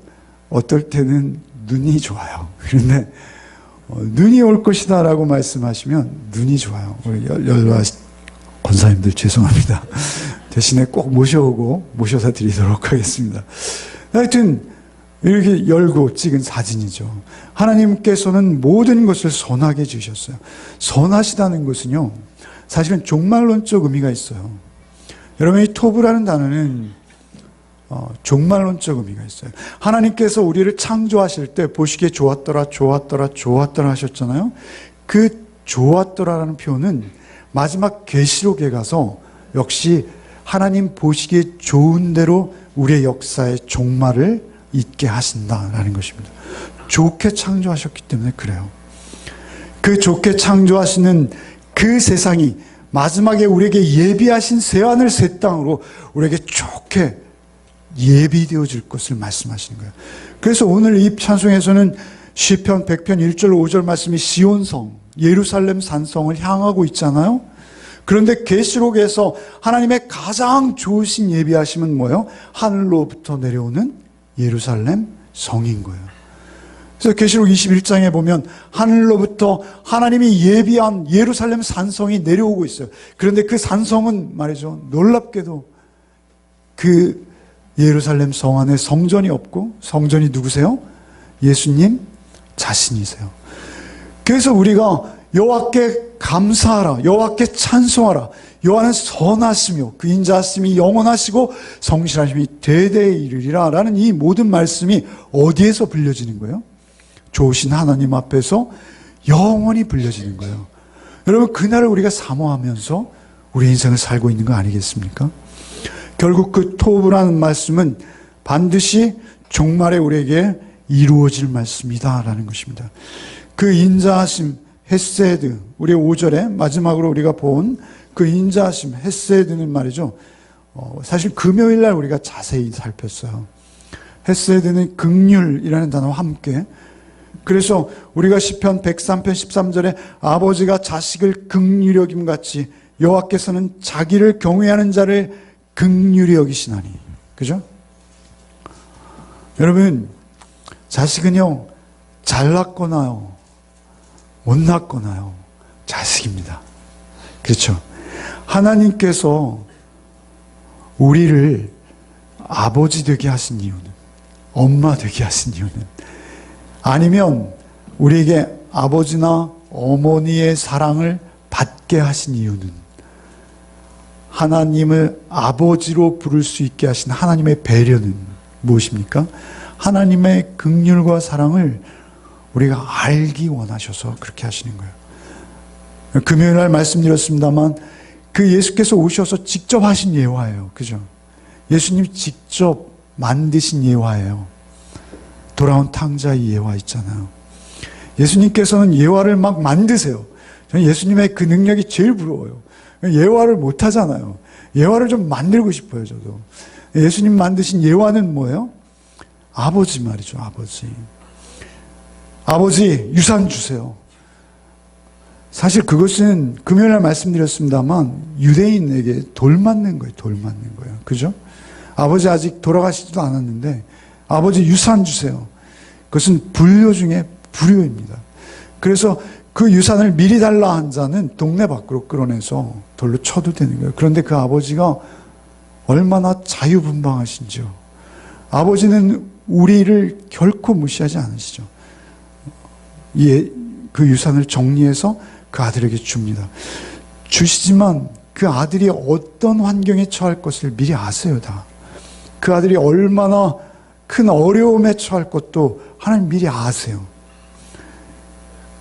어떨 때는 눈이 좋아요. 그런데 눈이 올 것이다 라고 말씀하시면 눈이 좋아요. 우리 열와 권사님들 죄송합니다. 대신에 꼭 모셔다 드리도록 하겠습니다. 하여튼 이렇게 열고 찍은 사진이죠. 하나님께서는 모든 것을 선하게 주셨어요. 선하시다는 것은요, 사실은 종말론적 의미가 있어요. 여러분, 이 토브라는 단어는 종말론적 의미가 있어요. 하나님께서 우리를 창조하실 때 보시기에 좋았더라 하셨잖아요. 그 좋았더라라는 표현은 마지막 계시록에 가서 역시 하나님 보시기에 좋은 대로 우리의 역사의 종말을 있게 하신다라는 것입니다. 좋게 창조하셨기 때문에 그래요. 그 좋게 창조하시는 그 세상이 마지막에 우리에게 예비하신 새하늘 새 땅으로 우리에게 좋게 예비되어질 것을 말씀하시는 거예요. 그래서 오늘 이 찬송에서는 시편 100편 1절 5절 말씀이 시온성, 예루살렘 산성을 향하고 있잖아요. 그런데 계시록에서 하나님의 가장 좋으신 예비하심은 뭐예요? 하늘로부터 내려오는 예루살렘 성인 거예요. 그래서 계시록 21장에 보면 하늘로부터 하나님이 예비한 예루살렘 산성이 내려오고 있어요. 그런데 그 산성은 말이죠, 놀랍게도 그 예루살렘 성 안에 성전이 없고, 성전이 누구세요? 예수님 자신이세요. 그래서 우리가 여호와께 감사하라, 여호와께 찬송하라, 여호와는 선하시며 그 인자하심이 영원하시고 성실하심이 대대에 이르리라 라는 이 모든 말씀이 어디에서 불려지는 거예요? 좋으신 하나님 앞에서 영원히 불려지는 거예요. 여러분, 그날을 우리가 사모하면서 우리 인생을 살고 있는 거 아니겠습니까? 결국 그 토브라는 말씀은 반드시 종말에 우리에게 이루어질 말씀이다라는 것입니다. 그 인자하심 헤세드, 우리 5절에 마지막으로 우리가 본 그 인자하심 헤세드는 말이죠. 사실 금요일 날 우리가 자세히 살폈어요. 헤세드는 긍휼이라는 단어와 함께, 그래서 우리가 시편 103편 13절에 아버지가 자식을 긍휼히 여김 같이 여호와께서는 자기를 경외하는 자를 긍휼히 여기시나니. 그죠? 여러분, 자식은요, 잘났거나요, 못났거나요, 자식입니다. 그렇죠? 하나님께서 우리를 아버지 되게 하신 이유는, 엄마 되게 하신 이유는, 아니면 우리에게 아버지나 어머니의 사랑을 받게 하신 이유는, 하나님을 아버지로 부를 수 있게 하신 하나님의 배려는 무엇입니까? 하나님의 긍휼과 사랑을 우리가 알기 원하셔서 그렇게 하시는 거예요. 금요일 날 말씀드렸습니다만 그 예수께서 오셔서 직접 하신 예화예요. 그죠? 예수님이 직접 만드신 예화예요. 돌아온 탕자의 예화 있잖아요. 예수님께서는 예화를 막 만드세요. 저는 예수님의 그 능력이 제일 부러워요. 예화를 못 하잖아요. 예화를 좀 만들고 싶어요, 저도. 예수님 만드신 예화는 뭐예요? 아버지 말이죠, 아버지. 아버지, 유산 주세요. 사실 그것은 금요일날 말씀드렸습니다만 유대인에게 돌 맞는 거예요, 돌 맞는 거예요. 그죠? 아버지 아직 돌아가시지도 않았는데 아버지 유산 주세요. 그것은 불효 중에 불효입니다. 그래서 그 유산을 미리 달라 한 자는 동네 밖으로 끌어내서 돌로 쳐도 되는 거예요. 그런데 그 아버지가 얼마나 자유분방하신지요. 아버지는 우리를 결코 무시하지 않으시죠. 그 유산을 정리해서 그 아들에게 줍니다. 주시지만 그 아들이 어떤 환경에 처할 것을 미리 아세요, 다. 그 아들이 얼마나 큰 어려움에 처할 것도 하나님 미리 아세요.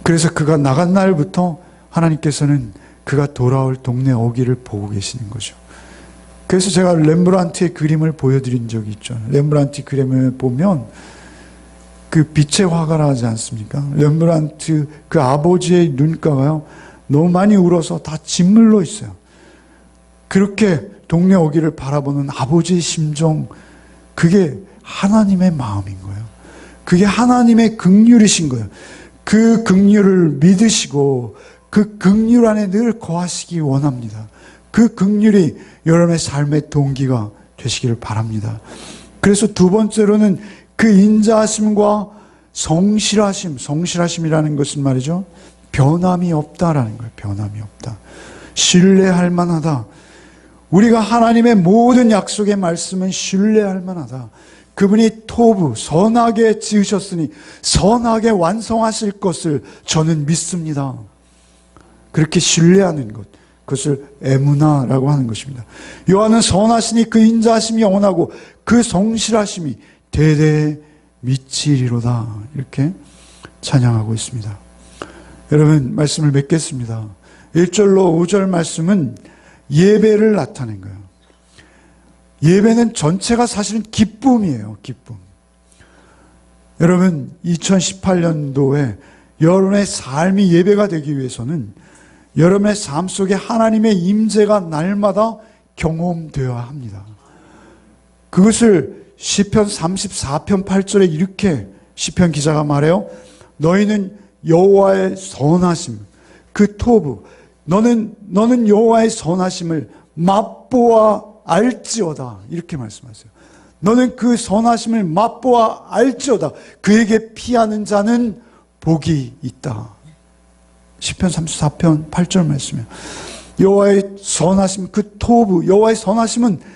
그래서 그가 나간 날부터 하나님께서는 그가 돌아올 동네 어귀를 보고 계시는 거죠. 그래서 제가 렘브란트의 그림을 보여드린 적이 있죠. 렘브란트 그림을 보면 그 빛의 화가라 하지 않습니까? 렘브란트 그 아버지의 눈가가요, 너무 많이 울어서 다 짓물러 있어요. 그렇게 동네 어귀를 바라보는 아버지의 심정, 그게 하나님의 마음인 거예요. 그게 하나님의 긍휼이신 거예요. 그 긍휼을 믿으시고 그 긍휼 안에 늘 거하시기 원합니다. 그 긍휼이 여러분의 삶의 동기가 되시기를 바랍니다. 그래서 두 번째로는 그 인자하심과 성실하심, 성실하심이라는 것은 말이죠, 변함이 없다라는 거예요. 변함이 없다. 신뢰할 만하다. 우리가 하나님의 모든 약속의 말씀은 신뢰할 만하다. 그분이 토부, 선하게 지으셨으니 선하게 완성하실 것을 저는 믿습니다. 그렇게 신뢰하는 것, 그것을 에무나라고 하는 것입니다. 여호와는 선하시니 그 인자하심이 영원하고 그 성실하심이 대대에 미치리로다. 이렇게 찬양하고 있습니다. 여러분, 말씀을 맺겠습니다. 1절로 5절 말씀은 예배를 나타낸 거예요. 예배는 전체가 사실은 기쁨이에요. 기쁨. 여러분, 2018년도에 여러분의 삶이 예배가 되기 위해서는 여러분의 삶 속에 하나님의 임재가 날마다 경험되어야 합니다. 그것을 시편 34편 8절에 이렇게 시편 기자가 말해요. 너희는 여호와의 선하심, 그 토부, 너는 여호와의 선하심을 맛보아 알지어다. 이렇게 말씀하세요. 너는 그 선하심을 맛보아 알지어다. 그에게 피하는 자는 복이 있다. 시편 34편 8절 말씀이에요. 여호와의 선하심, 그 토부, 여호와의 선하심은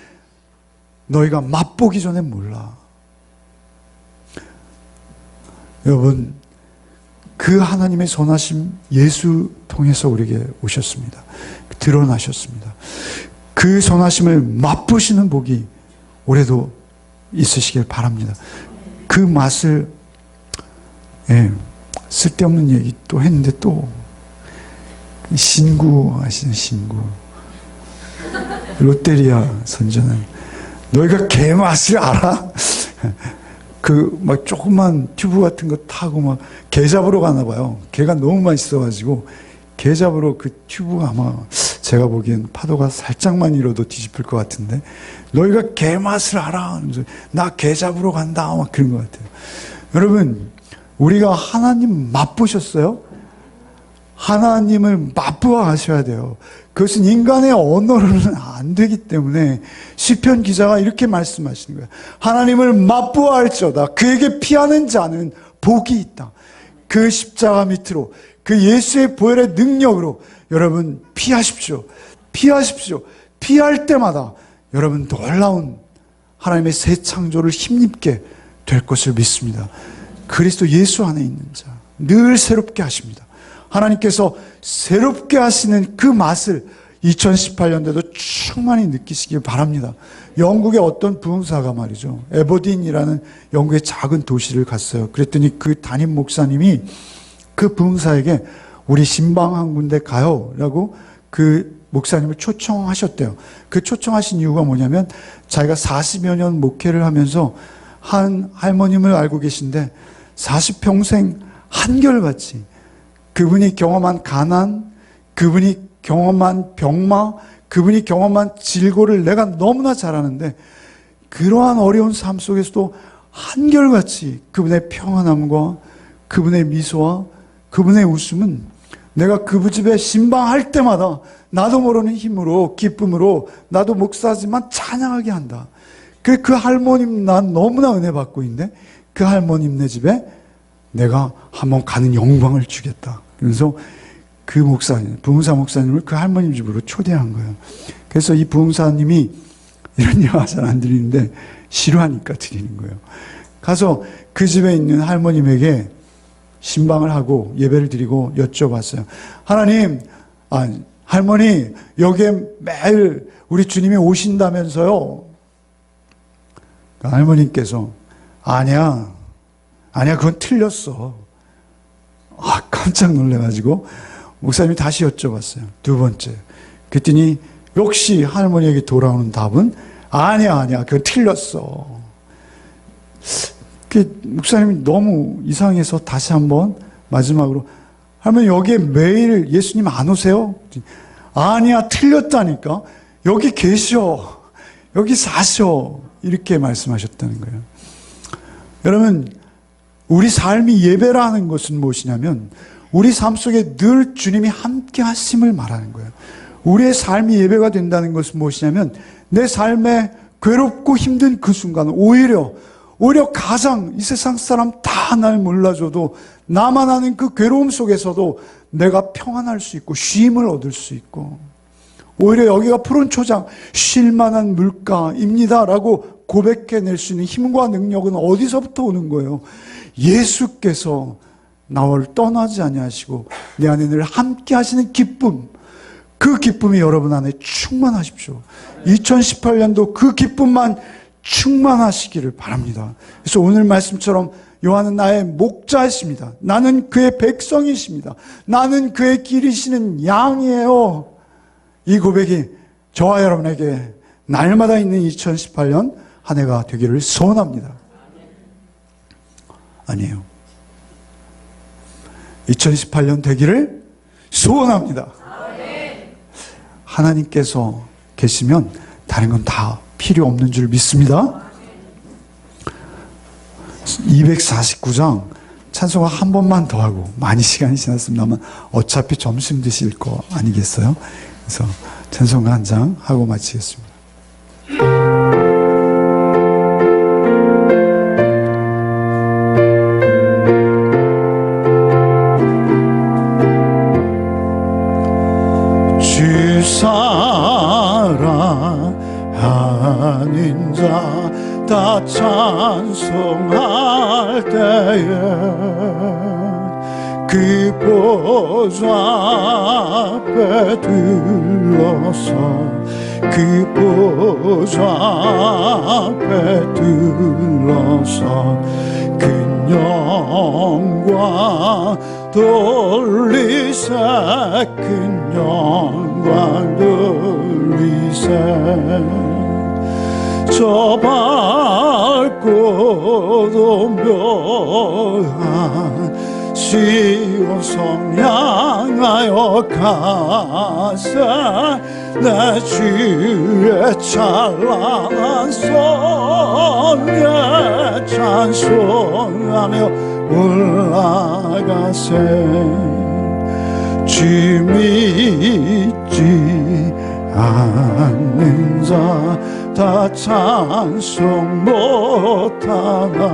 너희가 맛보기 전에 몰라. 여러분, 그 하나님의 선하심 예수 통해서 우리에게 오셨습니다. 드러나셨습니다. 그 선하심을 맛보시는 복이 올해도 있으시길 바랍니다. 그 맛을, 쓸데없는 얘기 또 했는데 또 신구 아시는 신구, 롯데리아 선전은 너희가 개 맛을 알아? 막 조그만 튜브 같은 거 타고 막 개 잡으러 가나 봐요. 개가 너무 맛있어가지고 개 잡으러 그 튜브가 아마 제가 보기엔 파도가 살짝만 일어도 뒤집힐 것 같은데, 너희가 개 맛을 알아? 나 개 잡으러 간다. 막 그런 것 같아요. 여러분, 우리가 하나님 맛보셨어요? 하나님을 맛보아하셔야 돼요. 그것은 인간의 언어로는 안 되기 때문에 시편 기자가 이렇게 말씀하시는 거예요. 하나님을 맛보아할지어다. 그에게 피하는 자는 복이 있다. 그 십자가 밑으로, 그 예수의 보혈의 능력으로 여러분 피하십시오. 피하십시오. 피할 때마다 여러분 놀라운 하나님의 새 창조를 힘입게 될 것을 믿습니다. 그리스도 예수 안에 있는 자 늘 새롭게 하십니다. 하나님께서 새롭게 하시는 그 맛을 2018년도에도 충만히 느끼시길 바랍니다. 영국의 어떤 부흥사가 말이죠, 에버딘이라는 영국의 작은 도시를 갔어요. 그랬더니 그 담임 목사님이 그 부흥사에게 우리 신방 한 군데 가요 라고 그 목사님을 초청하셨대요. 그 초청하신 이유가 뭐냐면, 자기가 40여 년 목회를 하면서 한 할머님을 알고 계신데 40평생 한결같이 그분이 경험한 가난, 그분이 경험한 병마, 그분이 경험한 질고를 내가 너무나 잘 아는데, 그러한 어려운 삶 속에서도 한결같이 그분의 평안함과 그분의 미소와 그분의 웃음은 내가 그분 집에 신방할 때마다 나도 모르는 힘으로, 기쁨으로 나도 목사지만 찬양하게 한다. 그 할머님 난 너무나 은혜 받고 있는데, 그 할머님네 집에 내가 한번 가는 영광을 주겠다. 그래서 그 목사님, 부흥사 목사님을 그 할머님 집으로 초대한 거예요. 그래서 이 부흥사님이 이런 얘기가 잘 안 드리는데 싫어하니까 드리는 거예요. 가서 그 집에 있는 할머님에게 신방을 하고 예배를 드리고 여쭤봤어요. 하나님, 할머니, 여기에 매일 우리 주님이 오신다면서요? 할머님께서 아니야, 그건 틀렸어. 깜짝 놀래가지고 목사님이 다시 여쭤봤어요. 두 번째. 그랬더니 역시 할머니에게 돌아오는 답은 아니야, 그건 틀렸어. 목사님이 너무 이상해서 다시 한번 마지막으로, 할머니 여기에 매일 예수님 안 오세요? 아니야, 틀렸다니까. 여기 계셔. 여기 사셔. 이렇게 말씀하셨다는 거예요. 여러분, 우리 삶이 예배라는 것은 무엇이냐면, 우리 삶 속에 늘 주님이 함께 하심을 말하는 거예요. 우리의 삶이 예배가 된다는 것은 무엇이냐면, 내 삶에 괴롭고 힘든 그 순간, 오히려 가장 이 세상 사람 다 날 몰라줘도 나만 아는 그 괴로움 속에서도 내가 평안할 수 있고 쉼을 얻을 수 있고, 오히려 여기가 푸른 초장, 쉴만한 물가입니다 라고 고백해낼 수 있는 힘과 능력은 어디서부터 오는 거예요? 예수께서 나를 떠나지 아니하시고 내 안에 늘 함께 하시는 기쁨, 그 기쁨이 여러분 안에 충만하십시오. 2018년도 그 기쁨만 충만하시기를 바랍니다. 그래서 오늘 말씀처럼 요한은 나의 목자이십니다. 나는 그의 백성이십니다. 나는 그의 기르시는 양이에요. 이 고백이 저와 여러분에게 날마다 있는 2018년 한 해가 되기를 소원합니다. 아니에요. 2018년 되기를 소원합니다. 하나님께서 계시면 다른 건 다 필요 없는 줄 믿습니다. 249장 찬송가 한 번만 더 하고, 많이 시간이 지났습니다만 어차피 점심 드실 거 아니겠어요? 그래서 찬송가 한 장 하고 마치겠습니다. 주 사랑하는 자 다 찬송할 때에 그 보좌 앞에 들러서, 그 보좌 앞에 들러서 그 영광 돌리세, 그 영광 돌리세. 저 밝고도 묘한 시온 성 향하여 가세 내 주의 찬란한 성에 찬송하며 올라가세 주 믿지 않는 자 다 찬송 못하나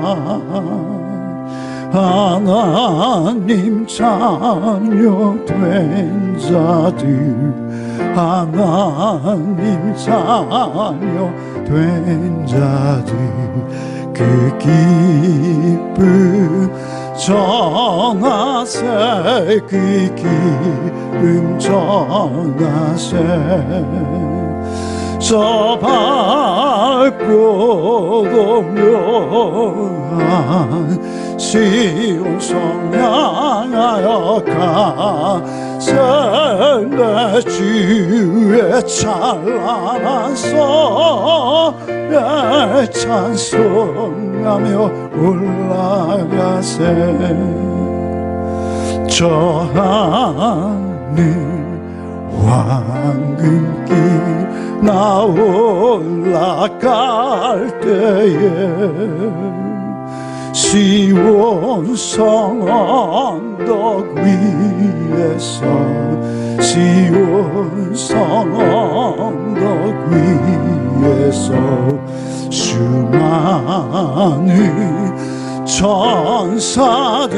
하나님 자녀 된 자들 하나님 자녀 된 자들 그 기쁨 전하세 그 기쁨 전하세 저 밝고도 묘한 시온 성 향하여 가세 내 주의 찬란한 성에 찬송하며 올라가세 저 하늘 황금길 나 올라갈 때에 시온 성 언덕 위에서 시온 성 언덕 위에서 수많은 천사들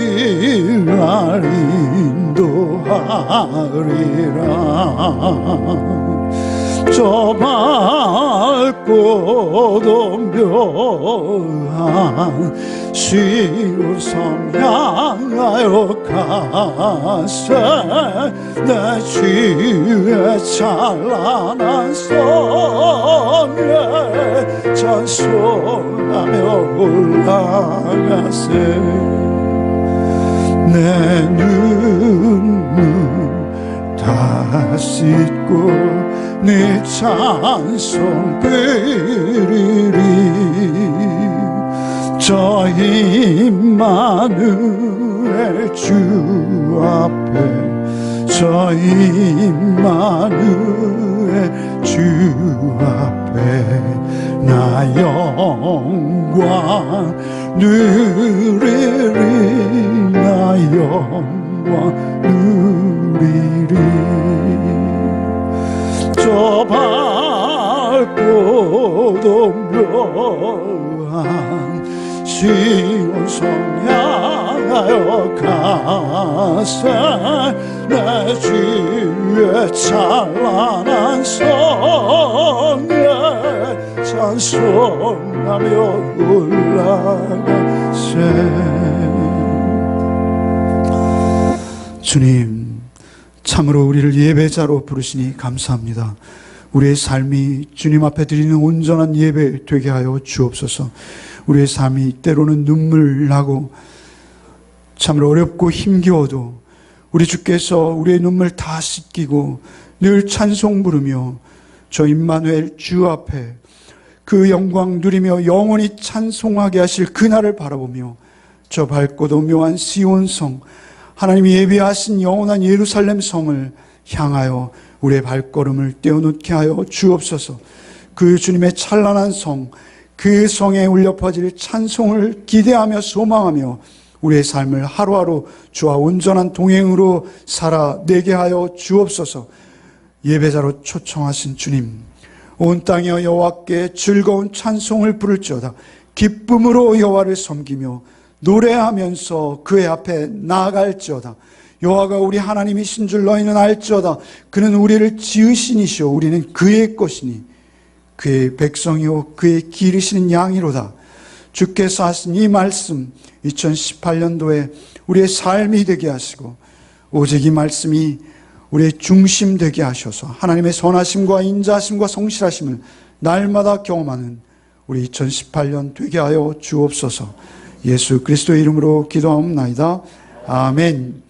날 인도하리라 저 밝고도 묘한 시온 성 향하여 가세 내 주의 찬란한 성에 찬송하며 올라가세 내 눈물 다 씻고 네 찬송 부르리 저 임마누엘 주 앞에 저 임마누엘 주 앞에 나 영광 누리리 나 영광 누리리 저 밝고도 묘한 시온 성 향하여 가세 내 주의 찬란한 성에 찬송하며 올라가세 주님 참으로 우리를 예배자로 부르시니 감사합니다. 우리의 삶이 주님 앞에 드리는 온전한 예배 되게 하여 주옵소서. 우리의 삶이 때로는 눈물 나고 참으로 어렵고 힘겨워도 우리 주께서 우리의 눈물 다 씻기고 늘 찬송 부르며 저 임마누엘 주 앞에 그 영광 누리며 영원히 찬송하게 하실 그날을 바라보며 저 밝고도 묘한 시온성 하나님이 예비하신 영원한 예루살렘 성을 향하여 우리의 발걸음을 떼어놓게 하여 주옵소서. 그 주님의 찬란한 성, 그 성에 울려 퍼질 찬송을 기대하며 소망하며 우리의 삶을 하루하루 주와 온전한 동행으로 살아내게 하여 주옵소서. 예배자로 초청하신 주님, 온 땅에 여호와께 즐거운 찬송을 부를지어다. 기쁨으로 여호와를 섬기며 노래하면서 그의 앞에 나아갈지어다. 여호와가 우리 하나님이신 줄 너희는 알지어다. 그는 우리를 지으신 이시오 우리는 그의 것이니 그의 백성이요 그의 기르시는 양이로다. 주께서 하신 이 말씀 2018년도에 우리의 삶이 되게 하시고 오직 이 말씀이 우리의 중심 되게 하셔서 하나님의 선하심과 인자하심과 성실하심을 날마다 경험하는 우리 2018년 되게 하여 주옵소서. 예수 그리스도의 이름으로 기도하옵나이다. 아멘.